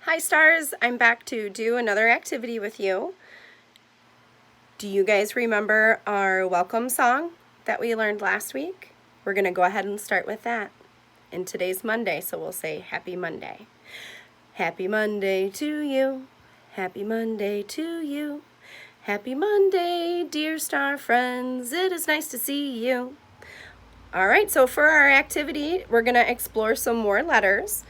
Hi stars, I'm back to do another activity with you. Do you guys remember our welcome song that we learned last week? We're going to go ahead and start with that. And today's Monday, so we'll say Happy Monday. Happy Monday to you. Happy Monday to you. Happy Monday, dear star friends. It is nice to see you. All right, so for our activity, we're going to explore some more letters.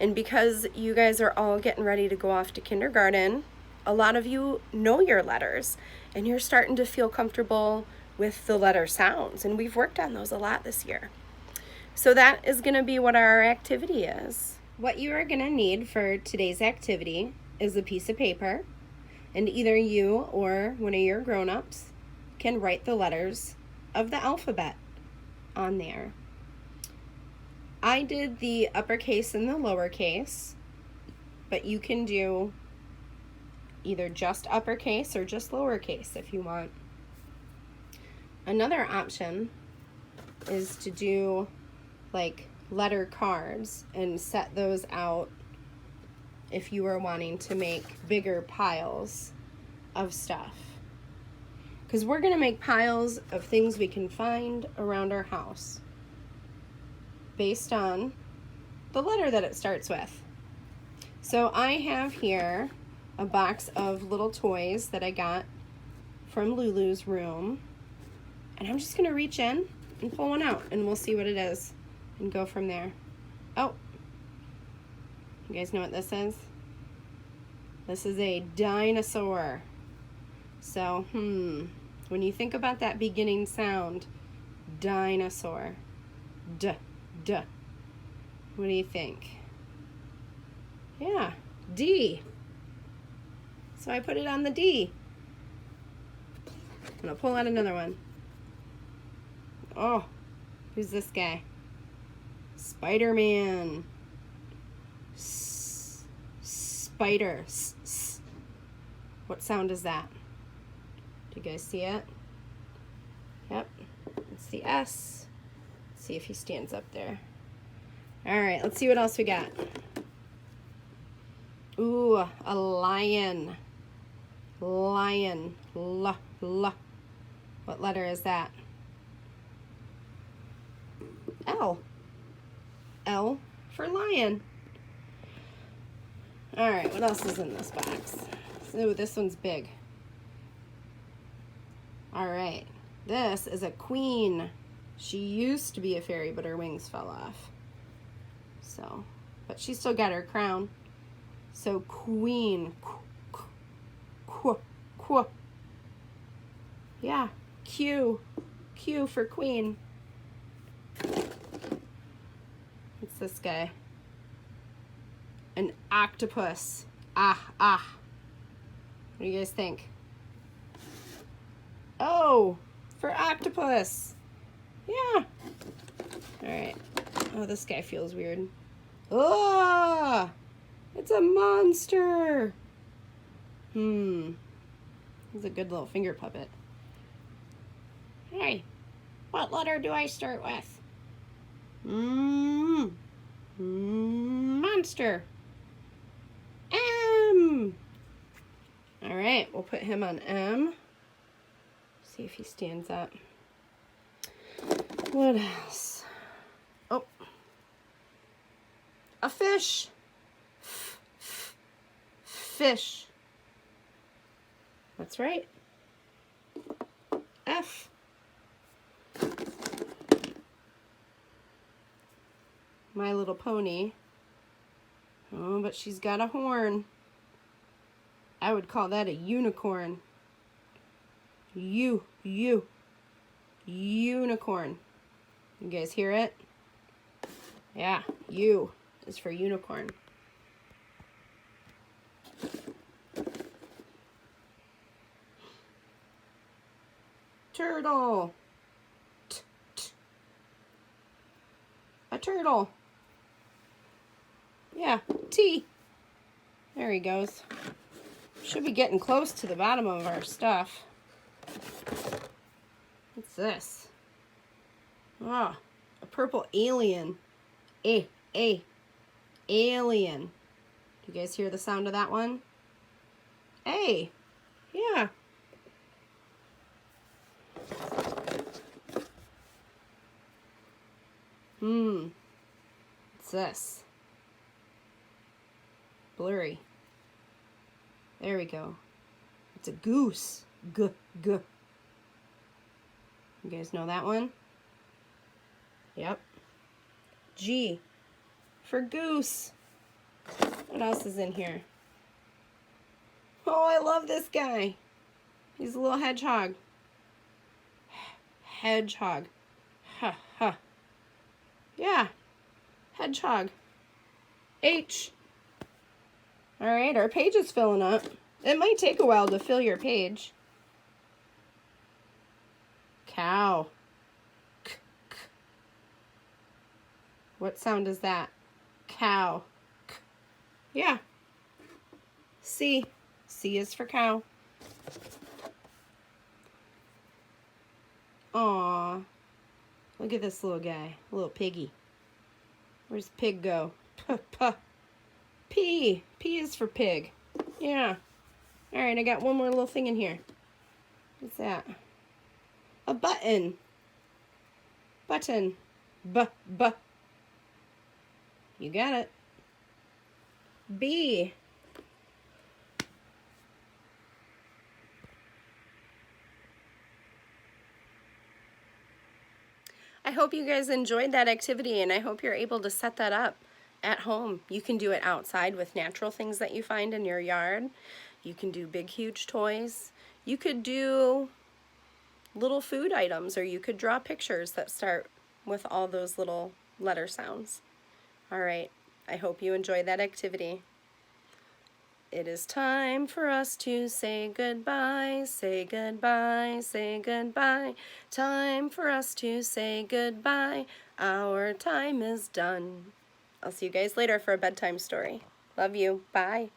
And because you guys are all getting ready to go off to kindergarten, a lot of you know your letters and you're starting to feel comfortable with the letter sounds. And we've worked on those a lot this year. So that is going to be what our activity is. What you are going to need for today's activity is a piece of paper, and either you or one of your grown-ups can write the letters of the alphabet on there. I did the uppercase and the lowercase, but you can do either just uppercase or just lowercase if you want. Another option is to do like letter cards and set those out if you are wanting to make bigger piles of stuff. Because we're going to make piles of things we can find around our house based on the letter that it starts with. So I have here a box of little toys that I got from Lulu's room, and I'm just gonna reach in and pull one out and we'll see what it is and go from there. Oh, you guys know what this is? This is a dinosaur. So, when you think about that beginning sound, dinosaur, duh. What do you think? Yeah, D. So I put it on the D. I'm gonna pull out another one. Oh, who's this guy? Spider-Man. Spider. What sound is that? Do you guys see it? Yep, it's the S. See if he stands up there. All right, let's see what else we got. Ooh, a lion. Lion. L. What letter is that? L. L for lion. All right, what else is in this box? Ooh, this one's big. All right, this is a queen. She used to be a fairy, but her wings fell off. So, but she still got her crown. So queen. Qu. Yeah, Q. Q for queen. What's this guy? An octopus. Ah. What do you guys think? Oh, for octopus. Yeah. All right. Oh, this guy feels weird. Oh, it's a monster. He's a good little finger puppet. Hey, what letter do I start with? Monster. M. All right, we'll put him on M. See if he stands up. What else? Oh, a fish. Fish. That's right. F. My Little Pony. Oh, but she's got a horn. I would call that a unicorn. Unicorn. You guys hear it? Yeah, U is for unicorn. Turtle. A turtle. Yeah, T. There he goes. Should be getting close to the bottom of our stuff. What's this? Oh, a purple alien. Alien. You guys hear the sound of that one? A. Yeah. What's this? Blurry. There we go. It's a goose. G, g. You guys know that one? Yep. G for goose. What else is in here? Oh, I love this guy. He's a little hedgehog. Hedgehog. Ha, ha. Yeah. Hedgehog. H. All right, our page is filling up. It might take a while to fill your page. Cow. K, k. What sound is that? Cow. K. Yeah. C. C is for cow. Aw. Look at this little guy. Little piggy. Where's pig go? P. P. P is for pig. Yeah. All right, I got one more little thing in here. What's that? A button. Button. B. You got it. B. I hope you guys enjoyed that activity, and I hope you're able to set that up at home. You can do it outside with natural things that you find in your yard. You can do big, huge toys. You could do little food items, or you could draw pictures that start with all those little letter sounds. All right, I hope you enjoyed that activity. It is time for us to say goodbye, say goodbye, say goodbye. Time for us to say goodbye. Our time is done. I'll see you guys later for a bedtime story. Love you. Bye.